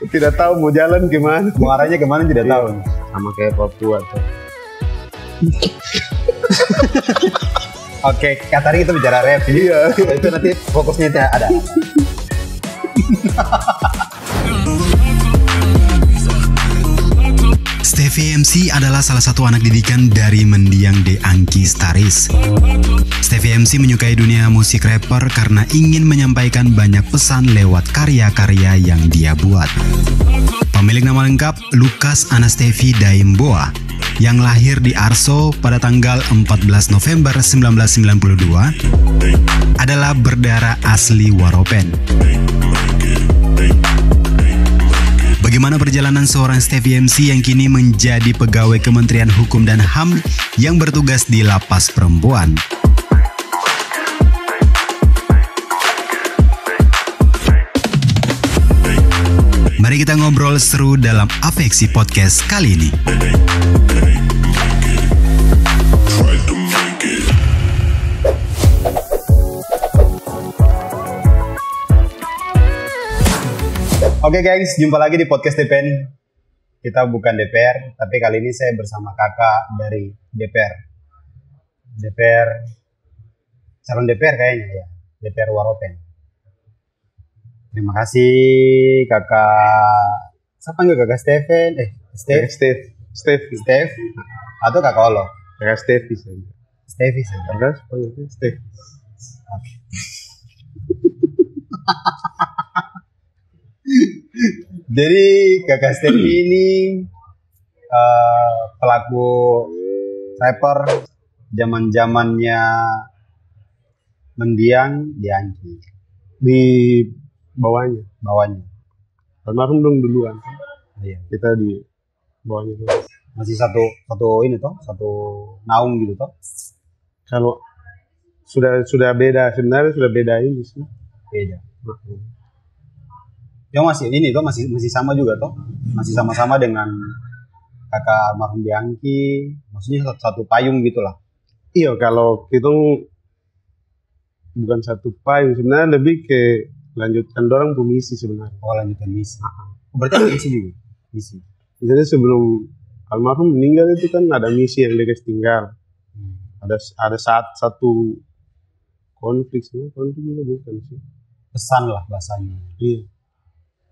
Tidak tahu mau jalan gimana. Mau arahnya kemana tidak tahu. Sama kayak Papua tuh. Oke, kata kita bicara rap. Iya. Itu nanti fokusnya tidak ada. Stevie MC adalah salah satu anak didikan dari mendiang De Angki Staris. Stevie MC menyukai dunia musik rapper karena ingin menyampaikan banyak pesan lewat karya-karya yang dia buat. Pemilik nama lengkap Lukas Anastevi Daimboa yang lahir di Arso pada tanggal 14 November 1992 adalah berdarah asli Waropen. Bagaimana perjalanan seorang Stevie MC yang kini menjadi pegawai Kementerian Hukum dan HAM yang bertugas di lapas perempuan? Mari kita ngobrol seru dalam Afeksi Podcast kali ini. Oke guys, jumpa lagi di podcast DPN. Kita bukan DPR, tapi kali ini saya bersama kakak dari DPR. Calon DPR kayaknya ya, DPR Waropen. Terima kasih kakak. Siapa panggil kakak Steven? Steve. Atau kakak Olo? Kakak Stevie saja. Stevie saja. Kakak Steve. Oke. Jadi kakak Stevie ini pelaku rapper zaman-zamannya mendiang De Angki. Di bawahnya. Almarhum dong duluan. Iya. Kita di bawahnya dulu. Masih satu ini toh, satu naung gitu toh. Kalau sudah beda, sebenarnya sudah beda ini sih. Beda. Ya masih ini toh, masih sama juga toh. Masih sama-sama dengan kakak almarhum De Angki. Maksudnya satu payung gitulah. Iya, kalau kita bukan satu payung, sebenarnya lebih ke lanjutkan dorang misi sebenarnya. Oh, lanjutkan misi. Berarti ada misi juga. Misi. Jadi sebelum almarhum meninggal itu kan ada misi yang dia tinggal. Ada satu konflik sebenarnya, konflik juga bukan sih. Pesan lah bahasanya. Iya.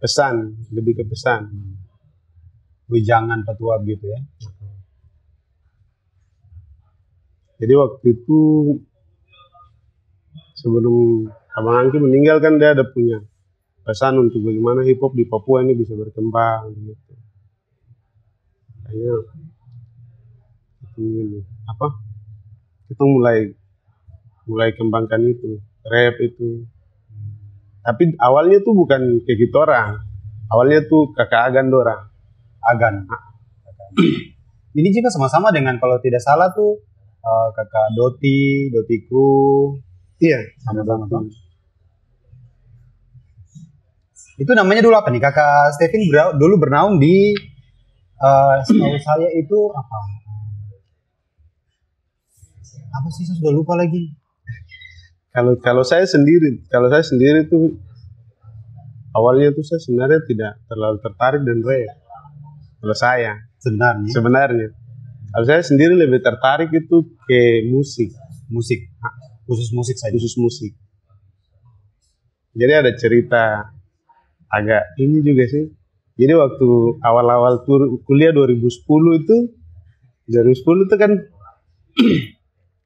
Pesan, lebih ke pesan. Wejangan petua gitu ya. Jadi waktu itu sebelum Abang Angki meninggal kan dia ada punya pesan untuk bagaimana hip hop di Papua ini bisa berkembang gitu. Kayaknya itu kita mulai kembangkan itu, rap itu. Tapi awalnya tuh bukan kayak gitu orang. Awalnya tuh kakak Agan dorang. Agan. Ini juga sama-sama dengan kalau tidak salah tuh kakak Doti Kru. Iya, sama-sama tuh. Itu namanya dulu apa nih? Kakak Stevin dulu bernaung di setahu saya itu apa? Apa sih, saya sudah lupa lagi. Kalau saya sendiri tuh awalnya tuh saya sebenarnya tidak terlalu tertarik dengan rap. Kalau saya sebenarnya kalau saya sendiri lebih tertarik itu ke musik, khusus musik saja. Khusus musik. Jadi ada cerita agak ini juga sih. Jadi waktu awal-awal kuliah 2010 itu kan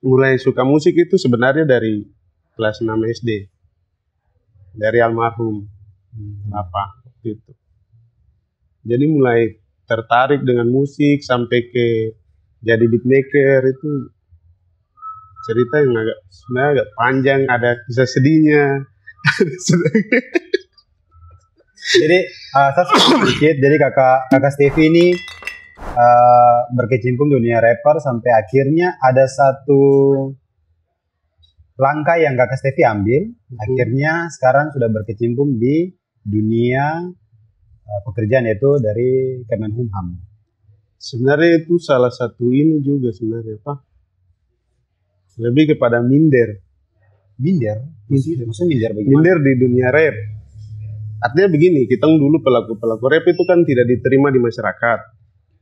mulai suka musik itu sebenarnya dari kelas 6 SD. Dari almarhum Bapak waktu itu. Jadi mulai tertarik dengan musik sampai ke jadi beatmaker itu cerita yang sebenarnya agak panjang, ada kisah sedihnya. Jadi saya sedikit, jadi kakak Stevie ini berkecimpung dunia rapper sampai akhirnya ada satu langkah yang kakak Stevie ambil. Akhirnya sekarang sudah berkecimpung di dunia pekerjaan, yaitu dari Kemenhumham. Sebenarnya itu salah satu ini juga sebenarnya Pak. Lebih kepada minder. Maksudnya minder bagaimana? Minder di dunia rap. Artinya begini, kita dulu pelaku rap itu kan tidak diterima di masyarakat.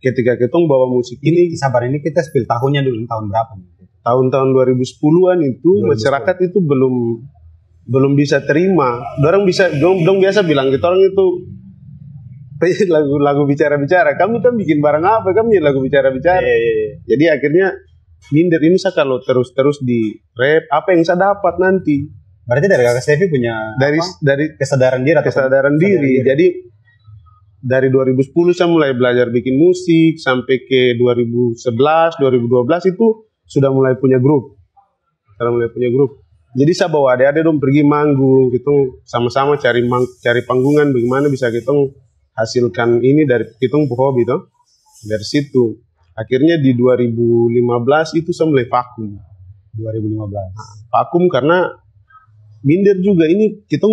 Ketika kita bawa musik Ini ini sabar, ini kita spill tahunnya dulu, tahun berapa nih? tahun-tahun 2010-an itu 2010. masyarakat itu belum bisa terima. Dorang biasa bilang gitu, orang itu lagu bicara-bicara. Kamu kan bikin barang apa? Kamu lagu bicara-bicara. Iya. Jadi akhirnya minder ini saya kalau terus di rap apa yang saya dapat nanti Berarti dari Kakak Stevi punya dari kesadaran diri atau kesadaran diri. Jadi dari 2010 saya mulai belajar bikin musik sampai ke 2011, 2012 itu sudah mulai punya grup. Jadi saya bawa adik-adik dong pergi manggung gitu, sama-sama cari panggungan bagaimana bisa kita hasilkan ini dari kita hobi toh. Dari situ akhirnya di 2015 itu saya mulai vakum. 2015. Vakum karena minder juga ini kita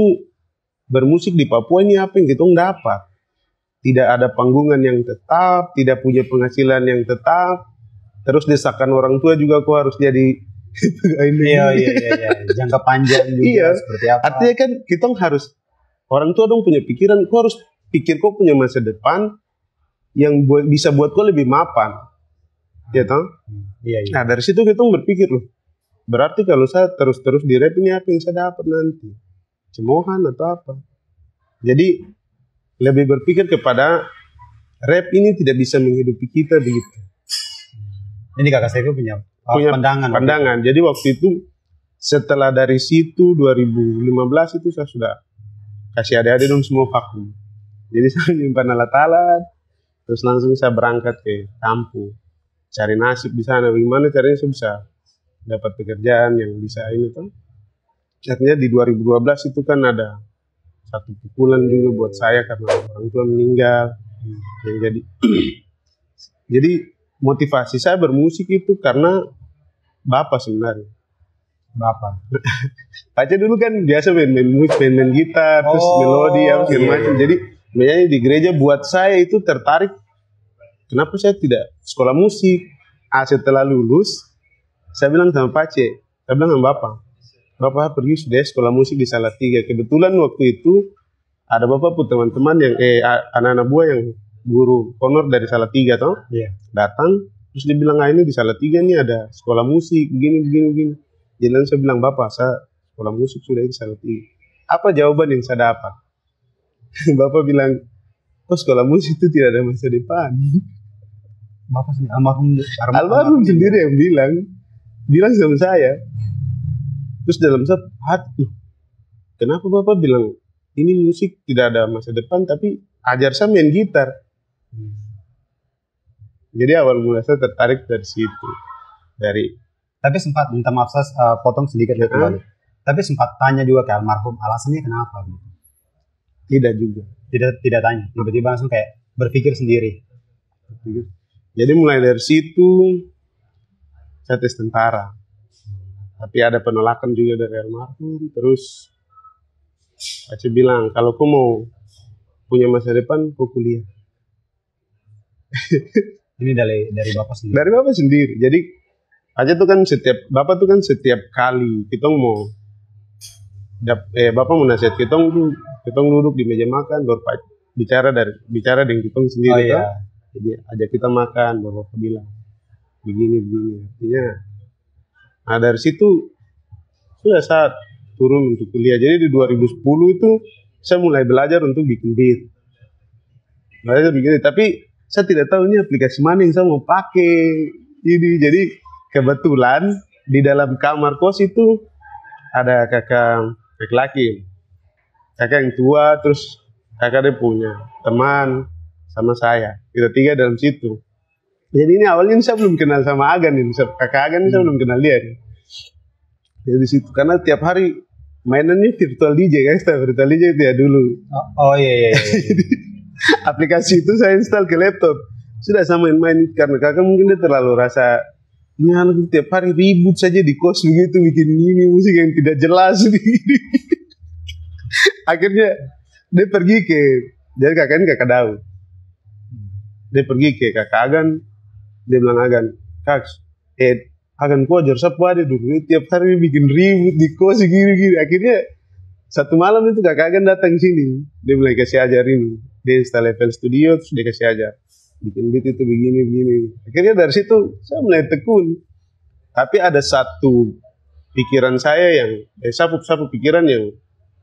bermusik di Papua ini apa yang kita dapat. Tidak ada panggungan yang tetap, tidak punya penghasilan yang tetap. Terus desakan orang tua juga kok harus jadi Iya. Jangka panjang juga iya. Seperti apa? Artinya kan kita harus orang tua dong punya pikiran, kok harus pikir kok punya masa depan yang bisa buat kok lebih mapan. Ya toh? Iya. Nah, dari situ kita berpikir loh. Berarti kalau saya terus di rap ini apa yang saya dapat nanti? Cemoohan atau apa? Jadi lebih berpikir kepada rap ini tidak bisa menghidupi kita begitu. Ini Kakak Stevi punya pandangan. Jadi waktu itu setelah dari situ 2015 itu saya sudah kasih adik-adik dong semua vakum. Jadi saya menyimpan alat-alat, terus langsung saya berangkat ke kampung, cari nasib di sana. Bagaimana caranya saya bisa dapat pekerjaan yang bisa ini tuh. Artinya di 2012 itu kan ada satu pukulan juga buat saya karena orang tua meninggal. Yang jadi motivasi saya bermusik itu karena bapak sebenarnya. Bapak. Aja dulu kan biasa main gitar, terus melodi segala macam. Jadi menyanyi di gereja buat saya itu tertarik. Kenapa saya tidak sekolah musik? Setelah lulus, saya bilang sama Pace, saya bilang sama Bapak pergi sudah sekolah musik di Salatiga. Kebetulan waktu itu ada bapak pun teman-teman yang anak-anak buah yang guru honor dari Salatiga toh. Iya. Datang terus dia bilang ini di Salatiga nih ada sekolah musik begini. Jadi saya bilang Bapak saya sekolah musik sudah di Salatiga. Apa jawaban yang saya dapat? Bapak bilang, sekolah musik itu tidak ada masa depan. Bapak sendiri almarhum sendiri yang bilang sama saya. Terus dalam hati, kenapa Bapak bilang ini musik tidak ada masa depan tapi ajar saya main gitar. Jadi awal mula saya tertarik dari situ. Tapi sempat minta maaf saya potong sedikit kembali. Tapi sempat tanya juga ke almarhum alasannya kenapa gitu. Tidak juga. Tidak tanya. Tiba-tiba langsung kayak berpikir sendiri. Jadi mulai dari situ saya tes tentara. Tapi ada penolakan juga dari almarhum. Terus Aceh bilang kalau kau mau punya masa depan kau kuliah. Ini dari Bapak sendiri. Dari Bapak sendiri. Jadi Aceh tuh kan Bapak tuh kan setiap kali kita mau Bapak mau nasihat kita duduk di meja makan baru bicara dengan kita sendiri. Oh, iya. Jadi ajak kita makan baru Bapak bilang begini artinya. Nah dari situ sudah saat turun untuk kuliah. Jadi di 2010 itu saya mulai belajar untuk bikin beat. Tapi saya tidak tahu ini aplikasi mana yang saya mau pakai. Jadi kebetulan di dalam kamar kos itu ada kakak laki, kakak yang tua, terus kakak dia punya teman sama saya. Kita tiga dalam situ. Jadi ini awalnya saya belum kenal sama Agan ini, kakak Agan ini saya belum kenal dia. Jadi situ karena tiap hari mainannya virtual DJ guys, virtual DJ itu ya dulu. Oh iya. Aplikasi itu saya install ke laptop. Sudah sama main karena kakak mungkin dia terlalu rasa ini anak tiap hari ribut saja di kos begitu bikin ini musik yang tidak jelas. Akhirnya dia pergi jadi kakak ini kakak Daud. Dia pergi ke kakak Agan. Dia bilang Agan, Kak, Agan kok ajar siapa ada dulu tiap hari bikin ribut di kos gini. Akhirnya satu malam itu kakak Agan datang sini, dia mulai kasih ajar ini, dia install FL Studio terus dia kasih ajar bikin beat itu begini. Akhirnya dari situ saya mulai tekun. Tapi ada satu pikiran saya yang sapu pikiran yang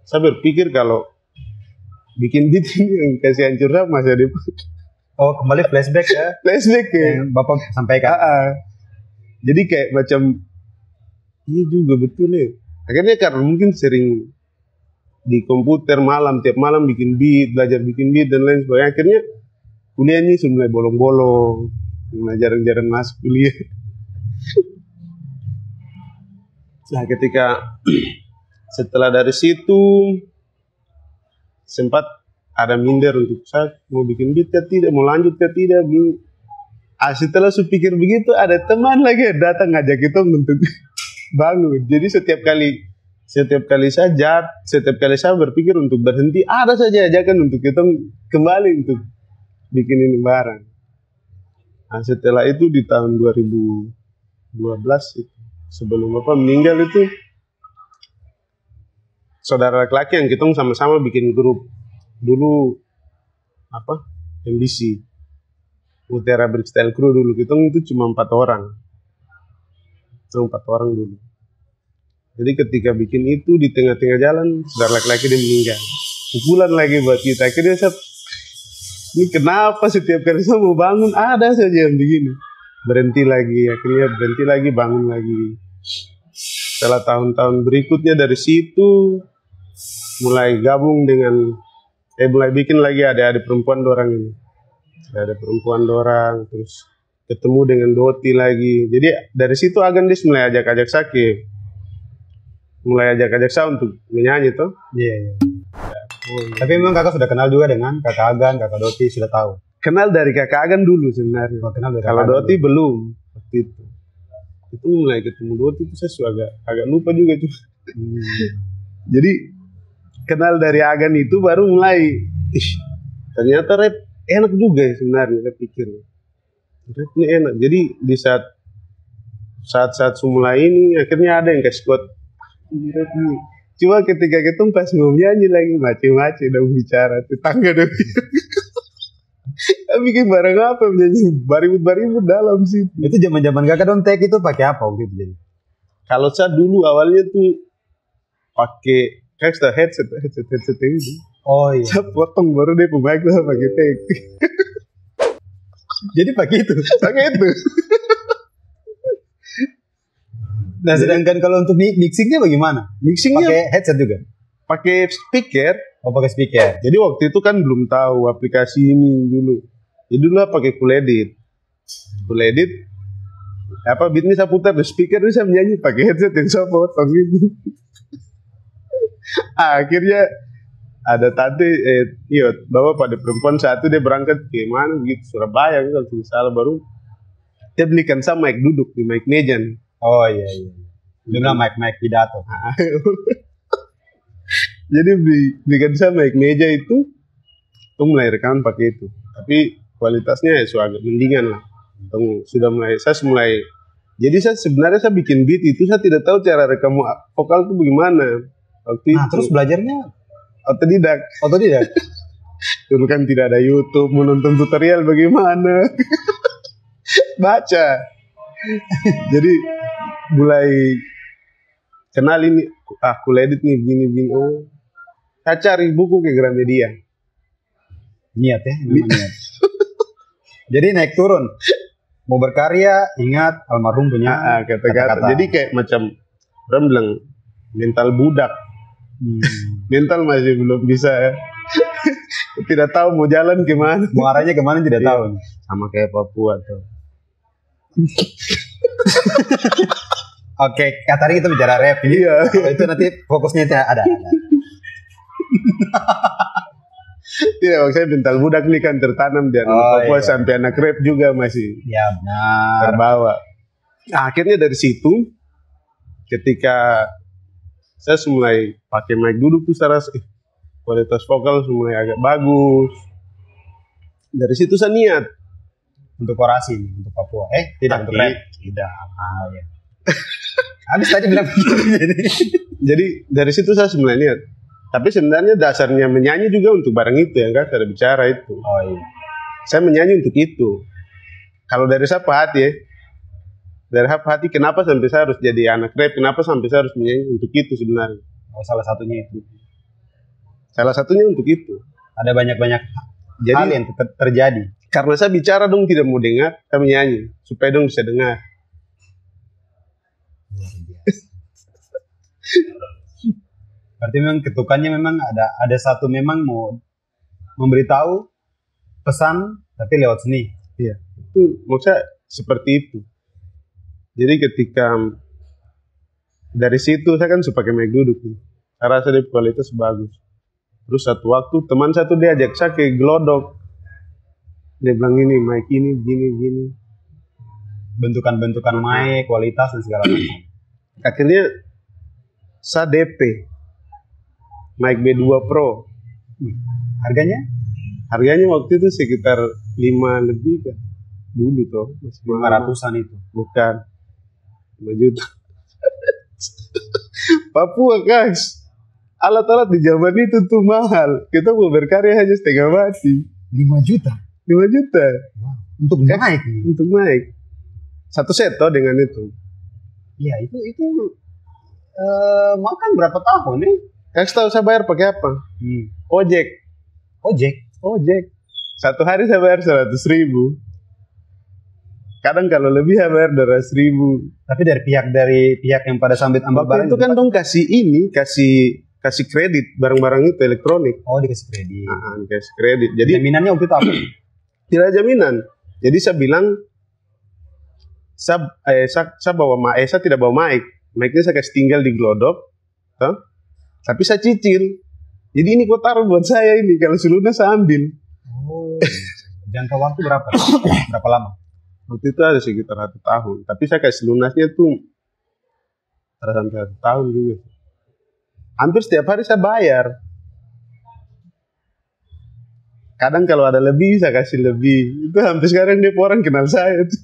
saya berpikir kalau bikin beat ini yang kasih hancur saya masa depan. Oh, kembali flashback ya. Flashback ya. Yang Bapak sampaikan. Jadi kayak macam iya juga betul ya. Akhirnya karena mungkin sering di komputer tiap malam bikin beat, belajar bikin beat dan lain sebagainya. Akhirnya kuliah ini mulai bolong-bolong, mulai jarang-jarang masuk kuliah. Nah ketika setelah dari situ sempat ada minder untuk saya mau bikin beat ya tidak, mau lanjut ya tidak. Setelah saya pikir begitu ada teman lagi datang ngajak kita untuk bangun. Jadi setiap kali saya berpikir untuk berhenti, ada saja ajakan untuk kita kembali untuk bikin ini bareng. Nah, setelah itu di tahun 2012 itu, sebelum Bapak meninggal itu, saudara laki-laki yang kita sama-sama bikin grup dulu MBC Utara Brickstyle Crew dulu, kita itu cuma 4 orang. Cuma 4 orang dulu. Jadi ketika bikin itu di tengah-tengah jalan, saudara laki-laki dia meninggal. Pukulan lagi buat kita. Akhirnya saya, ini kenapa setiap kali saya mau bangun ada saja yang begini. Berhenti lagi, bangun lagi. Setelah tahun-tahun berikutnya dari situ mulai gabung dengan mulai bikin lagi adik-adik perempuan dorang ini. Ada perempuan dorang, terus ketemu dengan Doti lagi. Jadi dari situ Agan dia mulai ajak-ajak saya untuk menyanyi toh. Iya. Tapi memang kakak sudah kenal juga dengan kakak Agan, kakak Doti sudah tahu. Kenal dari kakak Agan dulu sebenarnya. Kalau Doti belum waktu itu. Itu mulai ketemu Doti itu saya agak lupa juga tuh. Jadi kenal dari Agan itu baru mulai. Ternyata rap enak juga ya sebenarnya, saya pikir. Rap ini enak. Jadi di saat semula ini akhirnya ada yang kasih kuat. Cuma ketika kita pas mau nyanyi lagi macam-macam dong bicara tetangga dong. Bikin barang apa menyanyi baribut dalam situ. Itu zaman kakak dong tag itu pakai apa waktu itu jadi? Kalau saya dulu awalnya tuh pakai headset itu. Oh iya. Saya potong baru deh pemain saya pakai tag. Jadi pakai itu. Nah, sedangkan kalau untuk mixingnya bagaimana? Mixingnya pakai headset juga? Pakai speaker. Oh, pakai speaker. Jadi waktu itu kan belum tahu aplikasi ini dulu. Jadi dulu pakai Cool Edit. Beatnya saya putar di speaker, ini saya menyanyi pakai headset yang saya potong gitu. Akhirnya ada tadi bawa pada perempuan satu dia berangkat ke mana begitu Surabaya kalau tidak salah, baru dia belikan saya mic duduk di mic meja nih. Oh iya. Dengan mic pidato. Jadi belikan saya mic meja itu mulai rekaman pakai itu. Tapi kualitasnya ya agak mendingan lah. Saya mulai. Jadi saya bikin beat itu saya tidak tahu cara rekam vokal itu bagaimana. Waktu itu. Terus belajarnya otodidak. Dulu kan tidak ada YouTube, menonton tutorial bagaimana. Baca. Jadi mulai kenal ini, Cool Edit nih begini. Oh, saya cari buku ke Gramedia. Niat ya, memang niat. Jadi naik turun. Mau berkarya, ingat almarhum punya kata-kata. Jadi kayak macam orang bilang mental budak. Mental masih belum bisa ya. Tidak tahu mau jalan kemana. Mau arahnya kemana tidak tahu. Sama kayak Papua tuh. Oke, tadi kita bicara rap ini. Iya. Itu nanti fokusnya itu ada. Tidak, maksudnya mental budak ini kan tertanam di Papua sampai anak rap juga masih. Ya benar. Terbawa. Nah, akhirnya dari situ, ketika saya mulai pakai mic duduk tuh saya rasa kualitas vokal mulai agak bagus. Dari situ saya niat untuk orasi untuk Papua. Tidak untuk rap. Tidak. Ya. Habis tadi bilang begitu. Jadi dari situ saya mulai niat. Tapi sebenarnya dasarnya menyanyi juga untuk barang itu ya kan, saya bicara itu. Oh iya. Saya menyanyi untuk itu. Kalau dari siapa hati ya, dari hati kenapa sampai saya harus jadi anak rap, kenapa sampai saya harus menyanyi untuk itu sebenarnya. Oh, salah satunya itu. Salah satunya untuk itu. Ada banyak-banyak Jadi, hal yang terjadi. karena saya bicara dong tidak mau dengar, kami nyanyi supaya dong bisa dengar. Berarti memang ketukannya memang ada satu memang mau memberitahu pesan tapi lewat seni. Iya, itu maksudnya seperti itu. Jadi ketika dari situ saya kan suka pakai mic duduk nih. Saya rasa dia kualitas bagus. Terus satu waktu teman satu dia ajak saya ke Glodok. Dia bilang ini mic ini gini. Bentukan-bentukan mic, kualitas dan segala macam. Akhirnya saya DP mic B2 Pro. Harganya waktu itu sekitar 5 lebih kan. Dulu tuh masih 500-an itu. Bukan 5 juta. Papua guys, alat-alat di zaman itu tuh mahal. Kita mau berkarya hanya setengah mati. 5 juta? 5 juta. Wow. Untuk mic nih? Untuk mic. Satu set toh dengan itu. Iya itu makan berapa tahun nih? Kasih tahu saya bayar pakai apa? Ojek. Satu hari saya bayar 100.000. Kadang kalau lebih saya bayar 200.000. Tapi dari pihak yang pada sambit ambil barang itu kan dong kasih kredit barang-barang itu elektronik. Oh, dikasih kredit. Dikasih kredit. Jadi jaminannya waktu itu apa? Tidak jaminan. Jadi saya bilang saya bawa mic, saya tidak bawa mic. Mic-nya saya kasih tinggal di Glodok. Tapi saya cicil. Jadi ini kau taruh buat saya ini, kalau selunas saya ambil. Oh. Jangka waktu berapa? Berapa lama? Waktu itu ada sekitar 1 tahun. Tapi saya kasih lunasnya tuh sampai 1 tahun juga. Hampir setiap hari saya bayar. Kadang kalau ada lebih saya kasih lebih. Itu hampir sekarang dia orang kenal saya tuh.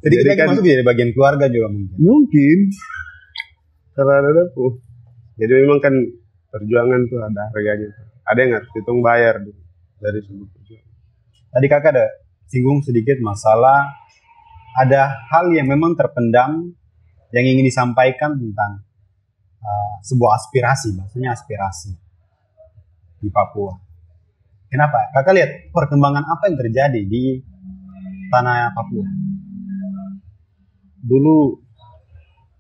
Jadi kita kan masuk jadi bagian keluarga juga mungkin. Mungkin. Karena ada dapur. Jadi memang kan perjuangan tuh ada harganya. Ada yang harus hitung bayar dari sebuah perjuangan. Tadi kakak ada singgung sedikit masalah ada hal yang memang terpendam yang ingin disampaikan tentang sebuah aspirasi, maksudnya aspirasi di Papua. Kenapa? Kakak lihat perkembangan apa yang terjadi di tanah Papua? Dulu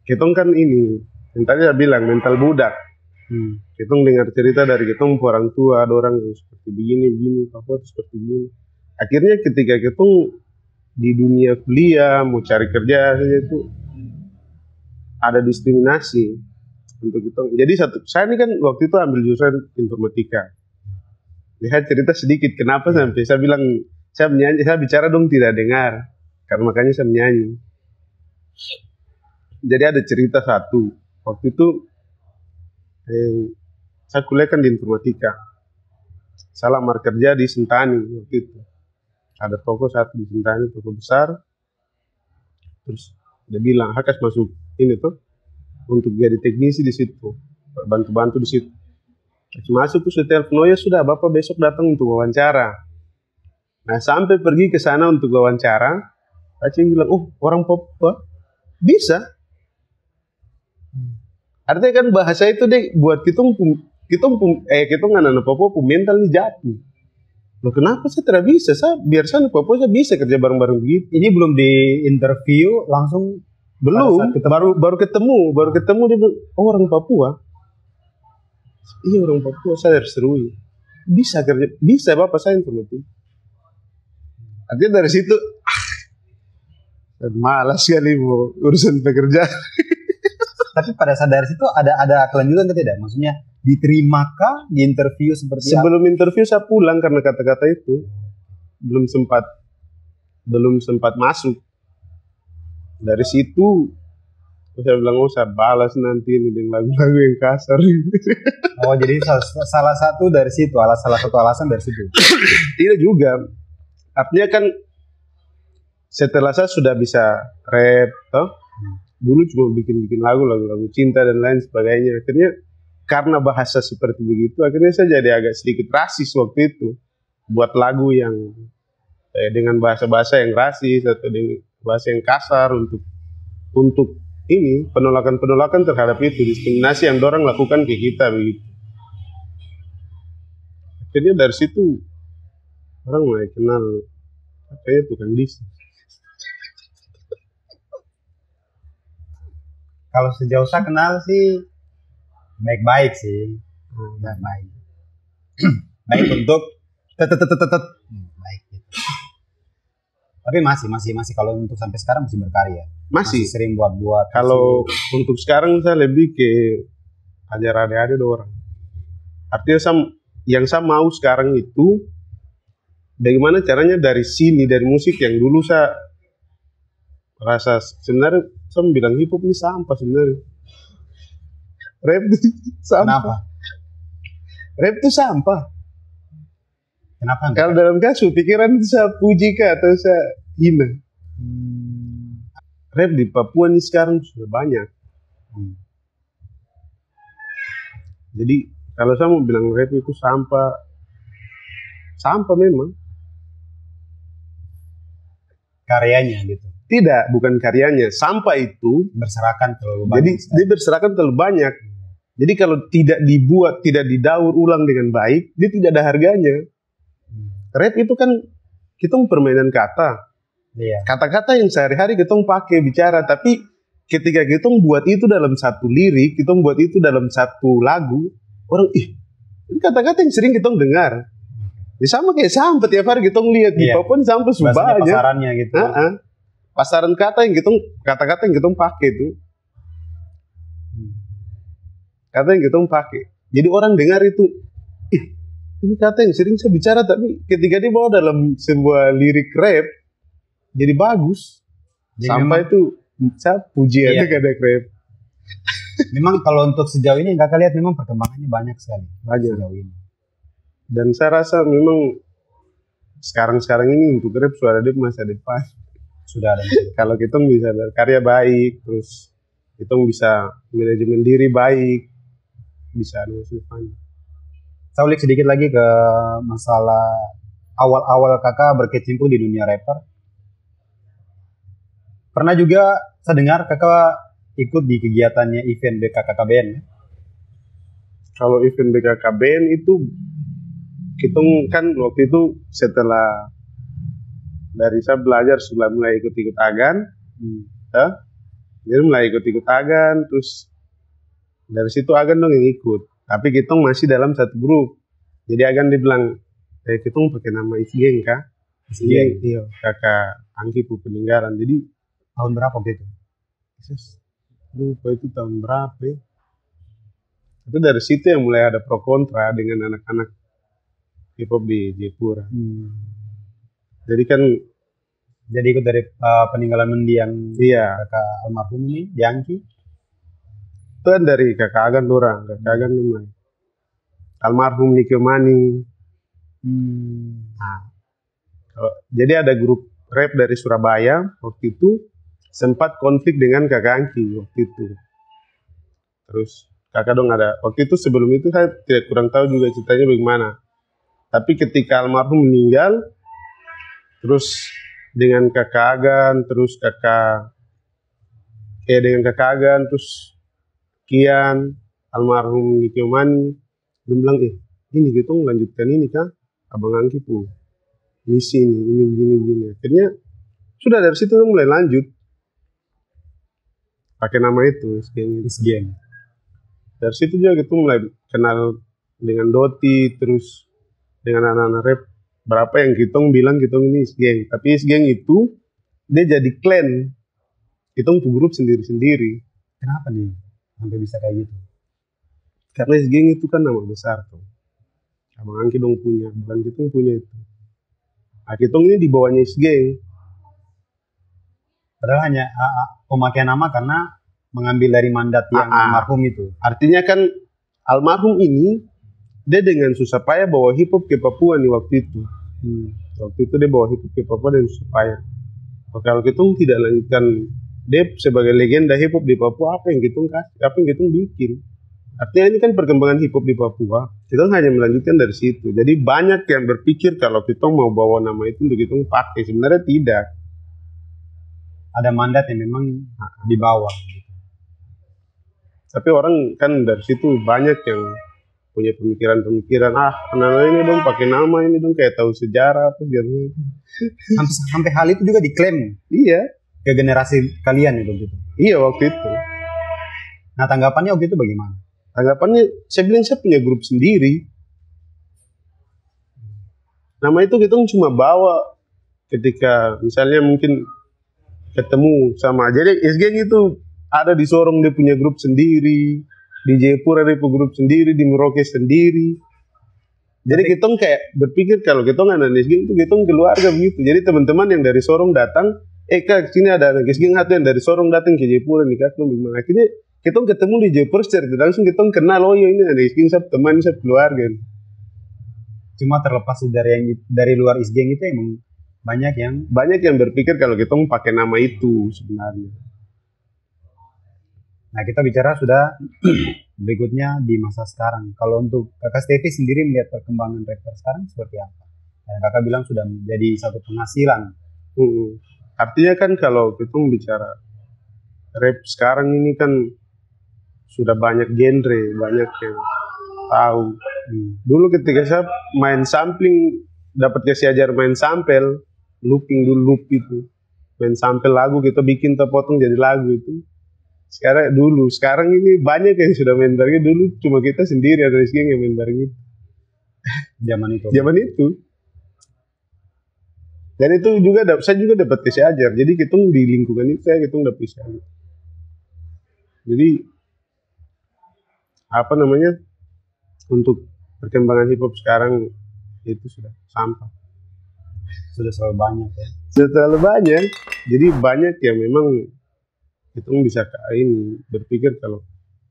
kita kan ini, yang tadi saya bilang mental budak. Kita dengar cerita dari kita orang tua, ada orang yang seperti begini, Papua itu seperti begini. Akhirnya ketika kita di dunia kuliah, mau cari kerja saja itu ada diskriminasi untuk kita. Jadi saya ini kan waktu itu ambil jurusan informatika. Lihat cerita sedikit kenapa sampai saya bilang saya menyanyi, saya bicara dong tidak dengar, karena makanya saya menyanyi. Jadi ada cerita satu, waktu itu saya kuliah kan di informatika. Saya lamar kerja di Sentani waktu itu. Ada toko satu di Sentani, toko besar. Terus dia bilang, Hakas masuk ini tuh untuk jadi teknisi di situ, bantu-bantu di situ. Masuk tuh telepon, oh ya sudah, Bapak besok datang untuk wawancara. Nah sampai pergi ke sana untuk wawancara, Acing bilang, oh orang Papua bisa. Artinya kan bahasa itu deh buat kita anak Papua mental nih jatuh. Loh kenapa saya tidak bisa? Saya biar sana Papua saya bisa kerja bareng-bareng begitu. Ini belum di interview langsung belum, baru ketemu dia bilang, oh orang Papua. Iya orang Papua, saya dari Serui. Bisa kerja, bisa Bapak saya informatif. Artinya dari situ malas sekali mau urusan pekerjaan. Tapi pada saat dari situ ada kelanjutan atau tidak? Maksudnya diterimakah di interview seperti sebelum interview saya pulang karena kata-kata itu belum sempat masuk. Dari situ saya bilang, oh saya balas nanti ini dengan lagu-lagu yang kasar. Oh jadi salah satu dari situ, salah satu alasan dari situ. Tidak juga. Artinya kan setelah saya sudah bisa rap, toh, dulu cuma bikin lagu cinta dan lain sebagainya. Akhirnya karena bahasa seperti begitu, akhirnya saya jadi agak sedikit rasis waktu itu. Buat lagu yang dengan bahasa-bahasa yang rasis atau dengan bahasa yang kasar untuk ini penolakan terhadap itu, diskriminasi yang dorang lakukan ke kita begitu. Akhirnya dari situ orang mulai kenal kayaknya tukang bisnis. Kalau sejauh saya kenal sih baik-baik sih, baik. Baik untuk baik gitu. Tapi masih kalau untuk sampai sekarang masih berkarya. Masih sering buat. Kalau untuk sekarang saya lebih ke ajar adik-adik orang. Artinya yang saya mau sekarang itu bagaimana caranya dari sini, dari musik yang dulu saya rasa sebenarnya saya bilang hip hop ini sampah sebenarnya. Rap itu sampah. Kenapa? Rap itu sampah. Kenapa? Kalau dalam kasus pikiran itu saya puji kah atau saya hina? Rap di Papua ini sekarang sudah banyak. Jadi kalau saya mau bilang rap itu sampah memang. Karyanya gitu. Tidak, bukan karyanya. Sampah itu berserakan terlalu banyak. Jadi dia berserakan terlalu banyak. Jadi kalau tidak dibuat, tidak didaur ulang dengan baik, dia tidak ada harganya. Rap itu kan kita permainan kata. Iya. Kata-kata yang sehari-hari kita pakai bicara, tapi ketika kita buat itu dalam satu lirik, kita buat itu dalam satu lagu, orang ini kata-kata yang sering kita dengar. Ya sama kayak sampah tiap hari kita lihat di Papua sampah banyak. Pasarannya gitu. Pasaran kata yang kata-kata yang kita pakai itu. Kata yang kita pakai. Jadi orang dengar itu, ini kata yang sering saya bicara, tapi ketika dia bawa dalam sebuah lirik rap, jadi bagus. Jadi sampai itu saya puji aja kadang rap. Memang kalau untuk sejauh ini kakak lihat memang perkembangannya banyak sekali. Banyak. Sejauh ini. Dan saya rasa memang sekarang ini untuk rap suara dia masa depan. Sudah ada. Kalau kita bisa berkarya baik, terus kita bisa manajemen diri baik, bisa ada masa depan. Saya ulik sedikit lagi ke masalah awal-awal kakak berkecimpung di dunia rapper. Pernah juga saya dengar kakak ikut di kegiatannya event BKKBN ya? Kalau event BKKBN itu kita kan waktu itu setelah dari saya belajar sudah mulai ikut-ikut agan, jadi mulai ikut-ikut agan, terus dari situ agan dong yang ikut. Tapi kita masih dalam satu grup. Jadi agan dibilang, kita pakai nama Isgeng kah? Isgeng, iya. Kakak Angki peninggalan. Jadi tahun berapa gitu? Lupa itu tahun berapa ya. Tapi dari situ yang mulai ada pro kontra dengan anak-anak hip hop di Jayapura. Jadi ikut dari peninggalan mendiang kakak almarhum ini, Diangki. Itu kan dari kakak Agan dorang, kakak Agan mulai. Almarhum Nike Mani. Jadi ada grup rap dari Surabaya waktu itu sempat konflik dengan kakak Angki waktu itu. Terus kakak dong ada, waktu itu sebelum itu saya tidak kurang tahu juga ceritanya bagaimana. Tapi ketika almarhum meninggal, terus dengan kakak Agan, terus dengan kakak Agan, terus Kian, almarhum Nike Mani, dia bilang, ini kita melanjutkan ini kah? Abang Angki misi ini begini. Akhirnya sudah dari situ mulai lanjut. Pakai nama itu, Isgeng. Dari situ juga kita mulai kenal dengan Doti, terus dengan anak-anak rap. Berapa yang kita bilang kita ini Isgeng. Tapi Isgeng itu, dia jadi clan. Kita untuk grup sendiri-sendiri. Kenapa nih sampai bisa kayak gitu? Karena Isgeng itu kan nama besar tuh. Abang Angki dong punya, bukan kita punya itu. Nah, kita ini di bawahnya Isgeng. Padahal hanya pemakaian nama karena mengambil dari mandat yang almarhum itu. Artinya kan almarhum ini dia dengan susah payah bawa hip hop ke Papua nih waktu itu. Waktu itu dia bawa hip hop ke Papua dengan susah payah. Kalau kita tidak lanjutkan Dep sebagai legenda hip hop di Papua, apa yang kita kasih, apa yang kita bikin? Artinya ini kan perkembangan hip hop di Papua, kita hanya melanjutkan dari situ. Jadi banyak yang berpikir kalau kita mau bawa nama itu untuk kita pakai, sebenarnya tidak. Ada mandat yang memang dibawa. Tapi orang kan dari situ banyak yang punya pemikiran-pemikiran, anak-anak ini dong pakai nama ini dong kayak tahu sejarah apa gitu. Sampai hal itu juga diklaim. Iya. Ke generasi kalian itu gitu. Iya waktu itu. Nah tanggapannya waktu itu bagaimana? Tanggapannya, saya bilang saya punya grup sendiri. Nama itu kita cuma bawa ketika misalnya mungkin ketemu sama. Jadi SG itu ada di Sorong dia punya grup sendiri, di Jayapura dia punya grup sendiri, di Merauke sendiri. Jadi kita kayak berpikir kalau kita anak SG itu kita keluarga begitu. Jadi teman-teman yang dari Sorong datang, Kak, sini ada anak SG yang dari Sorong datang ke Jayapura nih Kak. Akhirnya kita ketemu di Jayapura secara langsung kita kenal, oh ya ini ada SG, saya teman, saya keluarga. Cuma terlepas dari luar SG itu emang banyak yang berpikir kalau kita mau pakai nama itu sebenarnya. Nah kita bicara sudah berikutnya di masa sekarang. Kalau untuk Kakak Stevi sendiri melihat perkembangan rapper sekarang seperti apa? Dan Kakak bilang sudah menjadi satu penghasilan. Artinya kan kalau kita bicara rap sekarang ini kan sudah banyak genre, banyak yang tahu. Dulu ketika saya main sampling, dapat kasih ajar main sample, looping dulu loop itu. Main sample lagu kita bikin terpotong jadi lagu itu. Sekarang ini banyak yang sudah main bareng. Dulu cuma kita sendiri ada Rizky yang main bareng itu. Zaman itu. Dan itu juga saya juga dapat kasih ajar. Jadi kita di lingkungan itu kita dapat kasih ajar. Jadi apa namanya, untuk perkembangan hip hop sekarang itu sudah sampah. Sudah terlalu banyak ya. Sudah terlalu banyak. Jadi banyak yang memang kita bisa ini berpikir kalau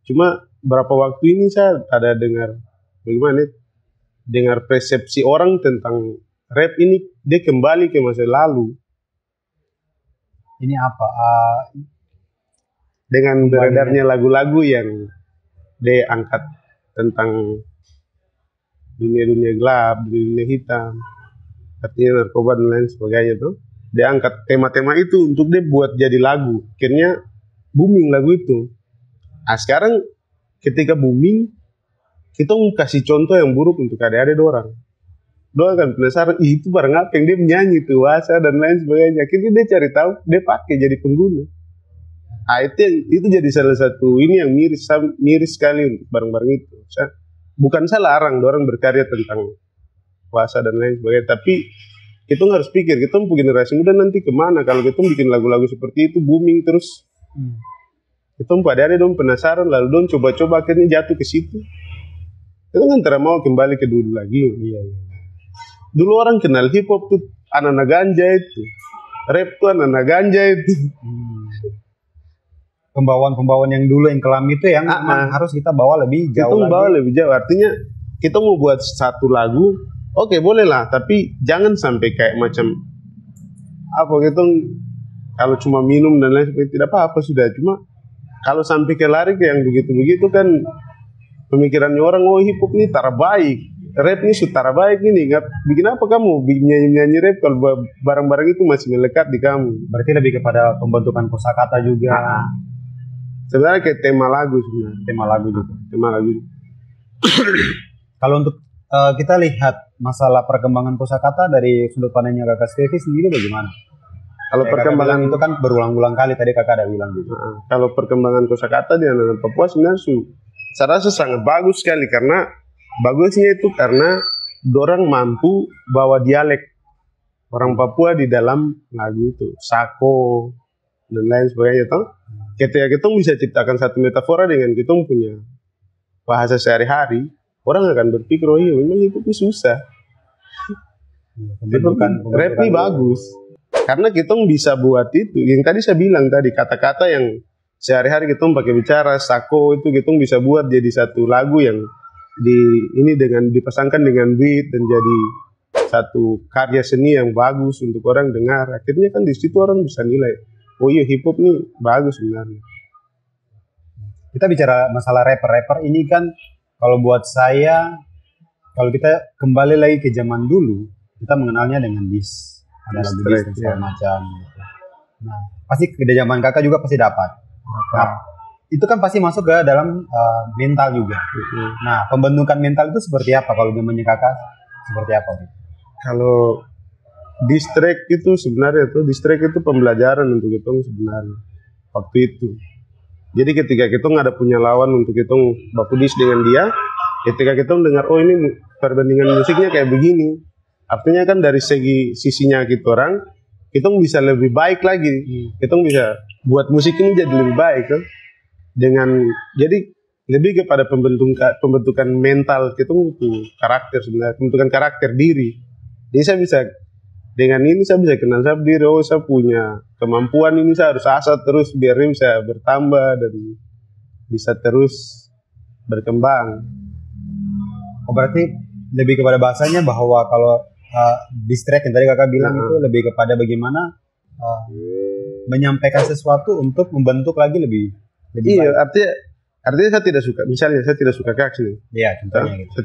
cuma berapa waktu ini saya ada dengar bagaimana dengar persepsi orang tentang rap ini dia kembali ke masa lalu. Ini apa? Dengan beredarnya lagu-lagu yang dia angkat tentang dunia-dunia gelap, dunia hitam, artinya narkoba dan lain sebagainya tuh. Dia angkat tema-tema itu untuk dia buat jadi lagu. Akhirnya booming lagu itu. Nah sekarang ketika booming, kita mau kasih contoh yang buruk untuk adik-adik orang. Doang kan penasaran, itu barang apa yang dia menyanyi tuh, Wasa dan lain sebagainya. Akhirnya dia cari tahu, dia pakai jadi pengguna. Nah itu jadi salah satu ini yang miris sekali untuk barang-barang itu. Bukan saya larang orang berkarya tentang Wasa dan lain sebagainya, tapi kita harus pikir, kita mau generasi muda nanti kemana kalau kita bikin lagu-lagu seperti itu booming terus. Kita mau ada dong penasaran lalu dong coba-coba akhirnya jatuh ke situ. Kita kan tidak mau kembali ke dulu lagi. Iya. Dulu orang kenal hip hop tuh anak-anak ganja itu, rap tuh anak-anak ganja itu. Pembawaan-pembawaan yang dulu yang kelam itu yang harus kita bawa lebih jauh. Kita bawa lebih jauh. Artinya kita mau buat satu lagu, oke boleh lah, tapi jangan sampai kayak macam apa gitu. Kalau cuma minum dan lain sebagainya tidak apa-apa sudah. Cuma kalau sampai ke lari ke yang begitu-begitu kan pemikirannya orang, oh hip hop ini tara baik, rap ini sutara baik ini. Bikin apa kamu nyanyi rap kalau barang-barang itu masih melekat di kamu? Berarti lebih kepada pembentukan kosakata juga. Sebenarnya kayak tema lagu sebenarnya. Tema lagu juga. Kalau untuk kita lihat masalah perkembangan kosakata dari sudut pandangnya Kakak Stevi sendiri bagaimana? Kalau perkembangan itu kan berulang-ulang kali tadi Kakak ada bilang gitu. Kalau perkembangan kosakata di anak Papua sebenarnya saya rasa sangat bagus sekali karena bagusnya itu karena dorang mampu bawa dialek orang Papua di dalam lagu itu, sako dan lain sebagainya toh. Ketika kita bisa ciptakan satu metafora dengan kita punya bahasa sehari-hari, orang akan berpikir, oh iya memang itu susah. Rap ini bagus. Karena kita bisa buat itu. Yang tadi saya bilang tadi, kata-kata yang sehari-hari kita pakai bicara, sako itu kita bisa buat jadi satu lagu yang ini dengan dipasangkan dengan beat dan jadi satu karya seni yang bagus untuk orang dengar, akhirnya kan di situ orang bisa nilai, oh iya hip hop nih bagus sebenarnya. Kita bicara masalah rapper ini kan, kalau buat saya, kalau kita kembali lagi ke zaman dulu, kita mengenalnya dengan diss, ada lagu diss dan segala macam gitu. Nah, pasti ke zaman kakak juga pasti dapat. Nah, itu kan pasti masuk ke dalam mental juga. Nah, pembentukan mental itu seperti apa kalau zamannya kakak? Seperti apa? Kalau diss track itu sebenarnya itu pembelajaran untuk kita sebenarnya waktu itu. Jadi ketika kita ada punya lawan untuk kita baku diss dengan dia, ketika kita dengar oh ini perbandingan musiknya kayak begini, artinya kan dari sisinya kita orang, kita bisa lebih baik lagi. Kita bisa buat musik ini jadi lebih baik kan? Jadi lebih kepada pembentukan mental kita untuk karakter sebenarnya, pembentukan karakter diri. Jadi saya bisa dengan ini saya bisa kenal saya diri, oh saya punya kemampuan ini, saya harus asah terus biar ini bisa bertambah dan bisa terus berkembang. Oh berarti lebih kepada bahasanya bahwa kalau diss track yang tadi kakak bilang itu lebih kepada bagaimana menyampaikan sesuatu untuk membentuk lagi lebih iya, baik. Artinya saya tidak suka, misalnya saya tidak suka kaks nih. Iya, contohnya gitu.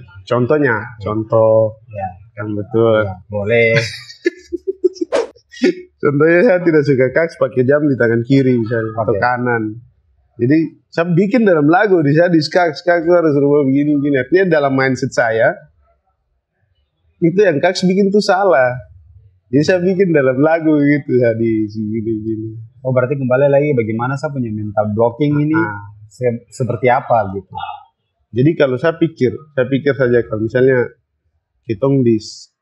Contoh ya. Yang betul. Ya, boleh. Contohnya saya tidak suka kaks pakai jam di tangan kiri misalnya atau kanan. Jadi saya bikin dalam lagu di saya di kaks harus rubah begini. Artinya dalam mindset saya itu yang kaks bikin tuh salah. Jadi saya bikin dalam lagu gitu ya di gini. Oh berarti kembali lagi bagaimana saya punya mental blocking ini seperti apa gitu. Jadi kalau saya pikir saja kalau misalnya kitong diss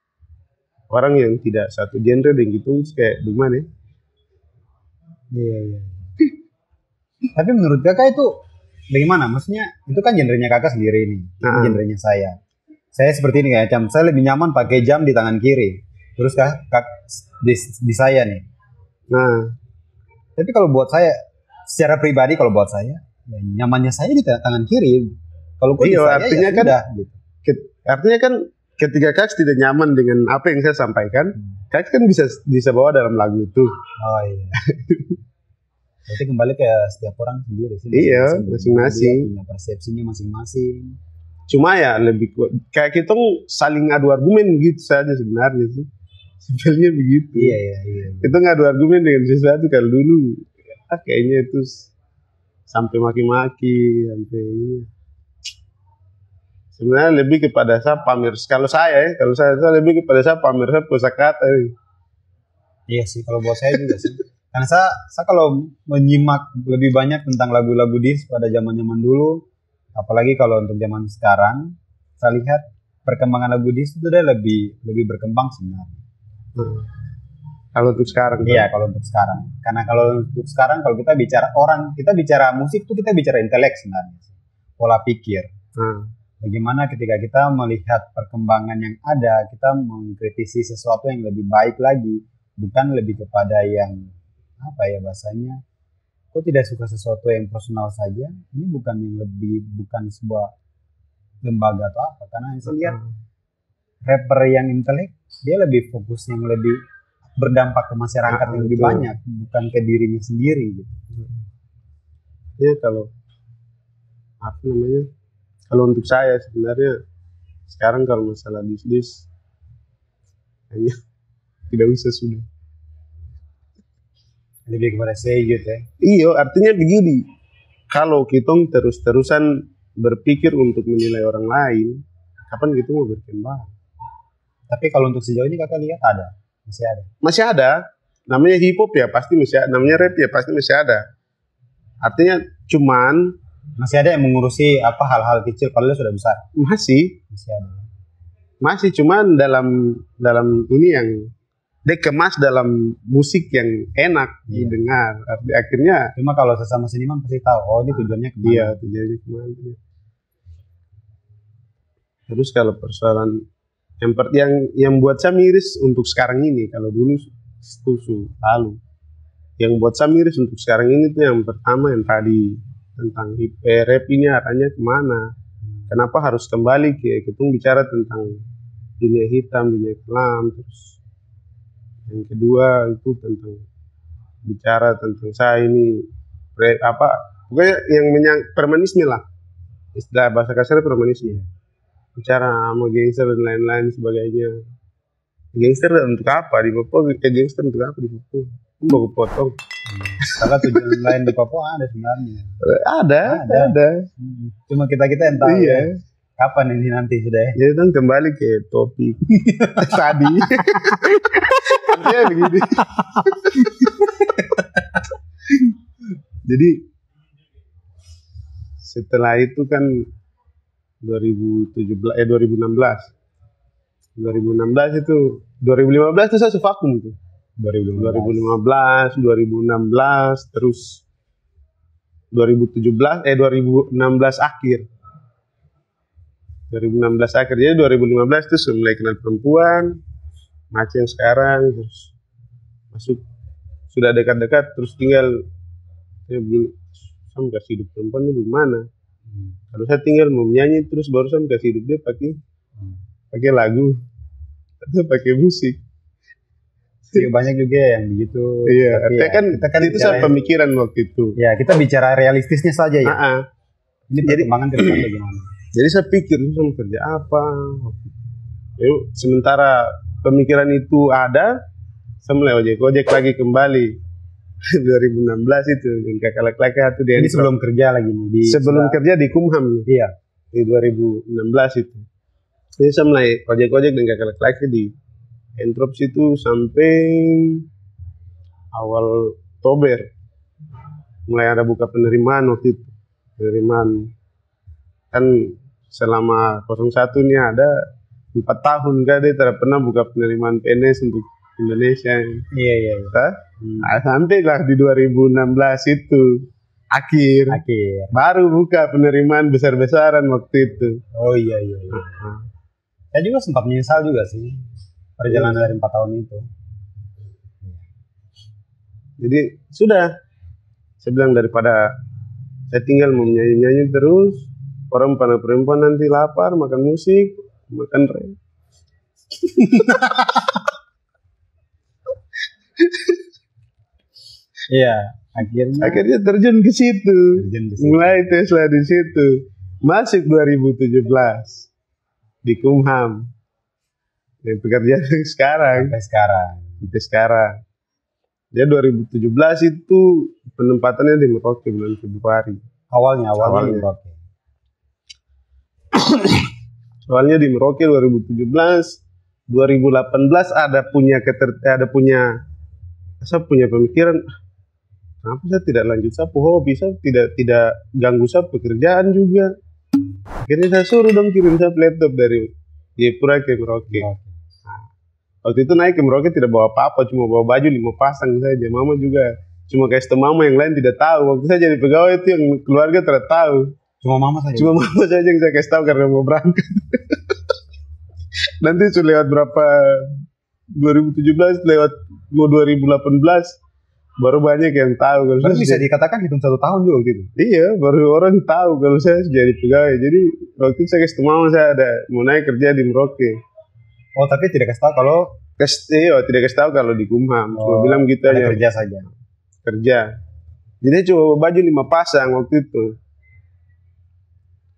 orang yang tidak satu genre dengan kitong kayak gimana ya? Iya. Tapi menurut kakak itu bagaimana? Maksudnya itu kan genrenya kakak sendiri ini, genrenya saya. Saya seperti ini kayak saya lebih nyaman pakai jam di tangan kiri. Terus kak di saya nih. Nah, tapi kalau buat saya secara pribadi kalau buat saya ya, nyamannya saya di tangan kiri. Kalau di saya artinya ya kan sudah, gitu. Artinya kan ketika kaks tidak nyaman dengan apa yang saya sampaikan, kaks kan bisa bawa dalam lagu itu. Oh iya. Berarti kembali ke setiap orang sendiri sih. Masing-masing. Punya persepsinya masing-masing. Cuma ya lebih kayak kita saling adu argumen gitu saja sebenarnya sih. Sebenarnya begitu. Iya. Kita ngadu argumen dengan sesuatu kalau dulu kayaknya itu sampai maki-maki sampai ini. Sebenarnya lebih kepada saya pamer. Kalau saya lebih kepada saya pamer saya kosakata. Iya sih kalau buat saya juga sih. Karena saya kalau menyimak lebih banyak tentang lagu-lagu diss pada zaman-zaman dulu, apalagi kalau untuk zaman sekarang, saya lihat perkembangan lagu diss itu udah lebih berkembang sebenarnya. Kalau untuk sekarang? Iya, kalau untuk sekarang. Karena kalau untuk sekarang, kalau kita bicara musik tuh kita bicara intelek sebenarnya. Pola pikir. Bagaimana ketika kita melihat perkembangan yang ada, kita mengkritisi sesuatu yang lebih baik lagi, bukan lebih kepada yang apa ya bahasanya, kok tidak suka sesuatu yang personal saja, ini bukan sebuah lembaga atau apa, karena saya lihat rapper yang intelek, dia lebih fokus yang lebih berdampak ke masyarakat yang lebih banyak, bukan ke dirinya sendiri gitu. Ya kalau apa namanya, kalau untuk saya sebenarnya sekarang kalau masalah bisnis hanya tidak usah sudah. Lebih kepada saya gitu ya. Iya, artinya begini. Kalau kita terus-terusan berpikir untuk menilai orang lain, kapan kita mau berkembang? Tapi kalau untuk sejauh ini kakak lihat ada? Masih ada. Namanya hip hop ya pasti masih ada. Namanya rap ya pasti masih ada. Artinya cuman masih ada yang mengurusi apa hal-hal kecil kalau dia sudah besar. Masih ada. Masih cuman dalam ini yang dikemas dalam musik yang enak didengar. Akhirnya cuma kalau sesama seniman pasti tahu ini tujuannya kemana. Iya, tujuannya kemana. Terus kalau persoalan yang buat saya miris untuk sekarang ini, kalau dulu itu lalu. Yang buat saya miris untuk sekarang ini tuh yang pertama yang tadi tentang rap ini arahnya kemana? Kenapa harus kembali kita bicara tentang dunia hitam, dunia kelam. Terus yang kedua itu tentang bicara tentang saya ini pokoknya yang premanisme lah, istilah bahasa kasar premanisme. Bicara sama gangster dan lain-lain sebagainya. Gangster untuk apa di Papua? Gangster untuk apa di Papua? Mau potong. Karena tujuan lain di Papua ada sebenarnya. Ada. Cuma kita yang tahu. Iya. Ya. Kapan ini nanti sudah ya? Jadi kan kembali ke topik tadi. Artinya begini. Jadi setelah itu kan 2016 itu 2015 itu saya vakum tuh. 2015, 2016 terus 2016 akhir. 2016 akhir, jadi 2015 itu sudah mulai kenal perempuan, macam sekarang, terus masuk sudah dekat-dekat, terus tinggal saya begini, saya mau kasih hidup perempuan ini bagaimana? Kalau saya tinggal mau menyanyi terus baru saya mau kasih hidup dia pakai lagu atau pakai musik. Banyak juga yang begitu. Iya, artinya kan itu saya pemikiran waktu itu. Ya, kita bicara realistisnya saja ya. Ini perkembangan ke depan bagaimana? Jadi saya pikir saya mau kerja apa. Sementara pemikiran itu ada, saya mulai ojek lagi kembali 2016 itu yang kakak-kakak itu dia. Ini sebelum kerja lagi nih. Sebelum kerja di Kumham nih. Iya. Di 2016 itu. Jadi saya mulai ojek dan kakak-kakak di Entrop situ sampai awal Oktober. Mulai ada buka penerimaan waktu itu. Penerimaan kan selama 01 ini ada 4 tahun kan dia tidak pernah buka penerimaan PNS untuk Indonesia. Iya. Nah, sampailah di 2016 itu akhir baru buka penerimaan besar-besaran waktu itu. Oh iya. Saya juga sempat menyesal juga sih perjalanan dari 4 tahun itu. Jadi sudah saya bilang daripada saya tinggal mau nyanyi terus, orang pada perempuan nanti lapar, makan musik, makan rem. Iya, akhirnya terjun ke situ. Mulai Tesla di situ. Masuk 2017 di Kumham. Yang pekerjaan sampai sekarang. Dia 2017 itu penempatannya di Merauke bulan Februari. Awalnya di Merauke. Awalnya di Merauke 2017, 2018 ada punya pemikiran, kenapa saya tidak lanjut sapu hobi, saya tidak ganggu saya pekerjaan juga. Akhirnya saya suruh dong kirim saya laptop dari Jayapura ke Merauke. Waktu itu naik ke Merauke tidak bawa apa-apa, cuma bawa baju 5 pasang saja. Mama juga cuma kasih mama, yang lain tidak tahu. Waktu saya jadi pegawai itu yang keluarga tidak tahu. Cuma mama saja yang saya kasih tahu karena mau berangkat. Nanti sudah lewat berapa 2017 lewat mau 2018 baru banyak yang tahu. Kalau bisa dikatakan hitung 1 tahun juga gitu. Iya, baru orang tahu kalau saya jadi pegawai. Jadi waktu itu saya kasih mama saya ada mau naik kerja di Merauke. Oh, tapi tidak kasih tahu kalau tidak kasih tahu kalau di Kumham. Cuma bilang gitu aja. Kerja saja. Kerja. Jadi cuma baju 5 pasang waktu itu.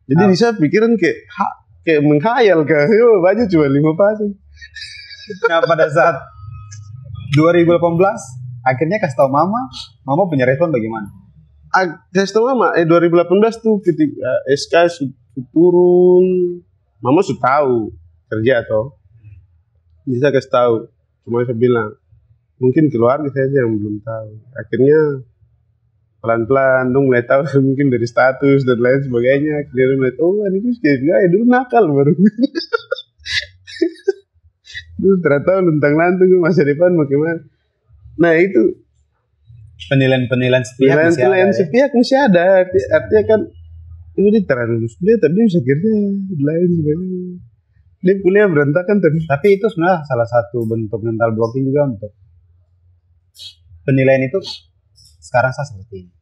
Jadi bisa pikiran kayak menghayal baju cuma 5 pasang. Nah, pada saat 2018 akhirnya kasih tahu mama punya respon bagaimana? Kasih tahu mama 2018 tuh ketika SK turun, mama sudah tahu kerja atau bisa kasih tahu, cuma saya bilang mungkin keluarga saya yang belum tahu. Akhirnya pelan-pelan dong mulai tahu mungkin dari status dan lain sebagainya. Akhirnya mulai ini kayak dulu nakal baru. Dulu ternyata luntang-lantung masa depan bagaimana. Nah itu penilaian sepihak masih ada. Artinya kan ini terlalu lulus kuliah tapi bisa kerja lain sebagainya. Dia kuliah berantakan tapi itu sebenarnya salah satu bentuk mental blocking juga untuk penilaian itu. Sekarang saya seperti ini.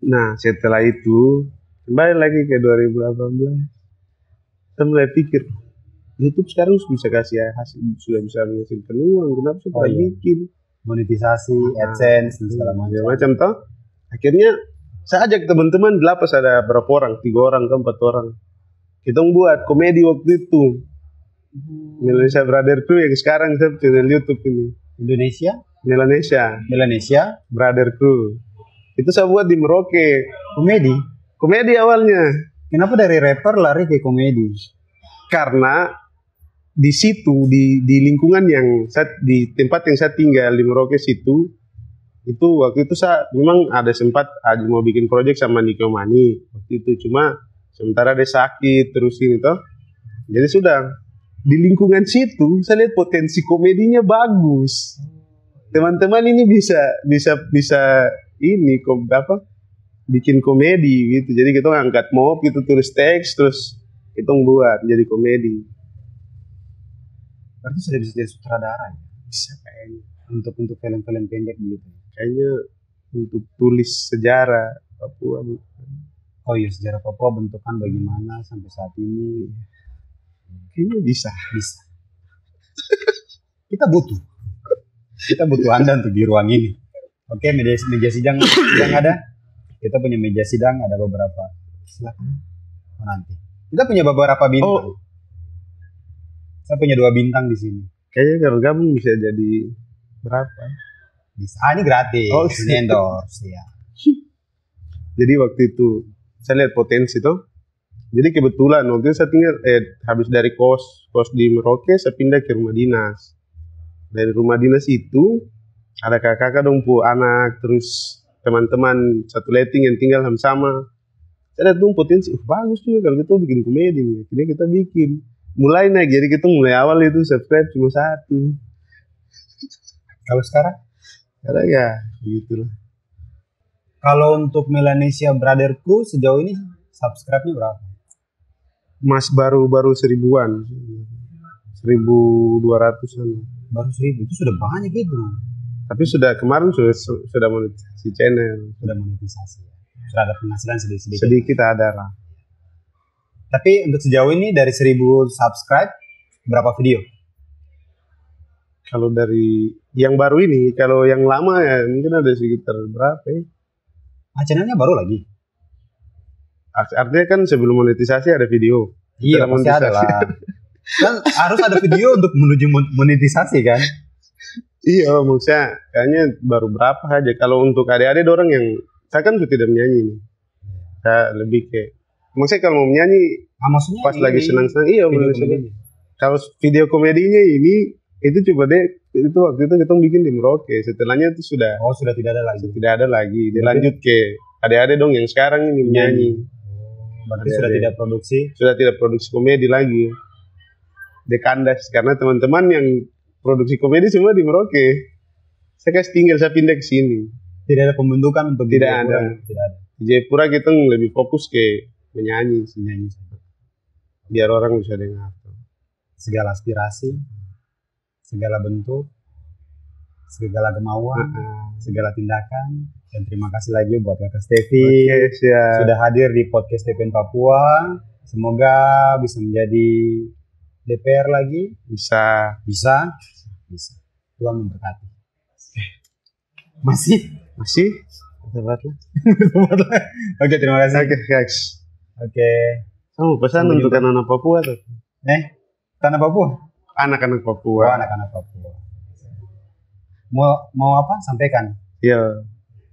Nah setelah itu kembali lagi ke 2018 Saya mulai pikir, YouTube sekarang bisa kasih hasil, sudah bisa menghasilkan uang, kenapa saya tidak bikin? Monetisasi, AdSense, dan segala macam toh. Akhirnya saya ajak teman-teman, di lapas ada berapa orang, 3 orang ke 4 orang. Kita buat komedi waktu itu. Melanesia Brother Crew yang sekarang saya channel YouTube ini. Melanesia Brother Crew. Itu saya buat di Merauke. Komedi awalnya. Kenapa dari rapper lari ke komedi? Karena di situ, di lingkungan yang di tempat yang saya tinggal di Merauke situ, itu waktu itu saya memang ada sempat mau bikin project sama Nico Mani waktu itu, cuma sementara dia sakit terus ini toh. Jadi sudah di lingkungan situ saya lihat potensi komedinya bagus. Teman-teman ini bisa ini bikin komedi gitu. Jadi kita ngangkat mob gitu, tulis teks terus kita buat jadi komedi. Berarti sudah bisa jadi sutradara ya? Bisa kayaknya. Untuk film-film pendek gitu. Kayaknya untuk tulis sejarah Papua. Oh iya, sejarah Papua bentukan bagaimana sampai saat ini. Kayaknya bisa. Kita butuh Anda untuk di ruang ini. Oke, meja sidang ada. Kita punya meja sidang ada beberapa. Silakan. Nanti. Kita punya beberapa bintang. Saya punya 2 bintang di sini. Kayaknya kalau gabung bisa jadi berapa? Bisa. Ini gratis. Ini endorse ya. Jadi waktu itu saya lihat potensi tuh. Jadi kebetulan waktu itu saya tinggal habis dari kos di Merauke, saya pindah ke rumah dinas. Dari rumah dinas itu ada kakak dong anak, terus teman-teman satu letting yang tinggal sama. Saya lihat tuh potensi, bagus juga kalau kita bikin komedi nih. Akhirnya kita bikin. Mulai naik, jadi kita mulai awal itu subscribe cuma 1. Kalau sekarang? Sekarang ya begitulah. Kalau untuk Melanesia Brother Crew sejauh ini subscribe-nya berapa? Mas baru 1000-an. 1200-an. Baru 1000, itu sudah banyak gitu. Tapi kemarin sudah monetisasi channel. Sudah monetisasi. Sudah ada penghasilan sedikit. Sedikit ada lah. Tapi untuk sejauh ini dari 1000 subscribe berapa video? Kalau dari yang baru ini, kalau yang lama ya mungkin ada sekitar berapa ya? Channelnya baru lagi? Artinya kan sebelum monetisasi ada video. Iya, pasti ada lah. Kan harus ada video untuk menuju monetisasi kan? Iya, maksudnya kayaknya baru berapa aja. Kalau untuk adik-adik orang yang, saya kan sudah tidak menyanyi nih. Saya lebih ke, maksudnya kalau mau menyanyi maksudnya pas lagi senang-senang, iya menyanyi. Kalau video komedinya ini, itu coba deh, itu waktu itu kita bikin di Merauke. Setelahnya itu sudah tidak ada lagi. Tidak ada lagi. Dilanjut ke adik-adik dong yang sekarang ini menyanyi. Berarti sudah tidak produksi komedi lagi. Dekandas karena teman-teman yang produksi komedi semua di Merauke. Saya kasih tinggal, saya pindah ke sini. Tidak ada pembentukan untuk tidak ada. Di Jayapura kita lebih fokus ke menyanyi saja. Biar orang bisa dengar. Segala aspirasi, segala bentuk, segala kemauan, segala tindakan. Dan terima kasih lagi buat Kakak Stevi sudah hadir di podcast TPN Papua. Semoga bisa menjadi DPR lagi. Bisa. Tuhan memberkati. Masih? Tepat lah. Oke, terima kasih. Oke, guys. Oke. Kamu pesan untuk anak-anak Papua tuh? Tanah Papua? Anak-anak Papua. Anak-anak Papua. Mau apa? Sampaikan. Iya.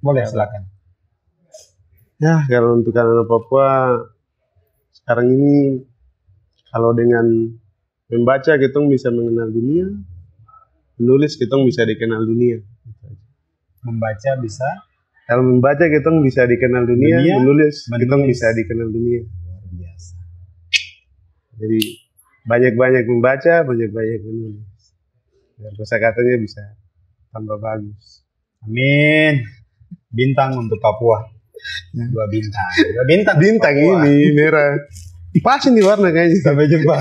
Boleh, silakan. Ya, kalau untuk anak-anak Papua sekarang ini, kalau dengan membaca kita bisa mengenal dunia, menulis kita bisa dikenal dunia. Membaca bisa? Kalau membaca kita bisa dikenal dunia, menulis kita bisa dikenal dunia. Luar biasa. Jadi banyak-banyak membaca, banyak-banyak menulis. Biar kosakatanya bisa tambah bagus. Amin. Bintang untuk Papua. 2 bintang. 2 bintang. Bintang ini merah. Pas ini warna kayaknya. Sampai jumpa.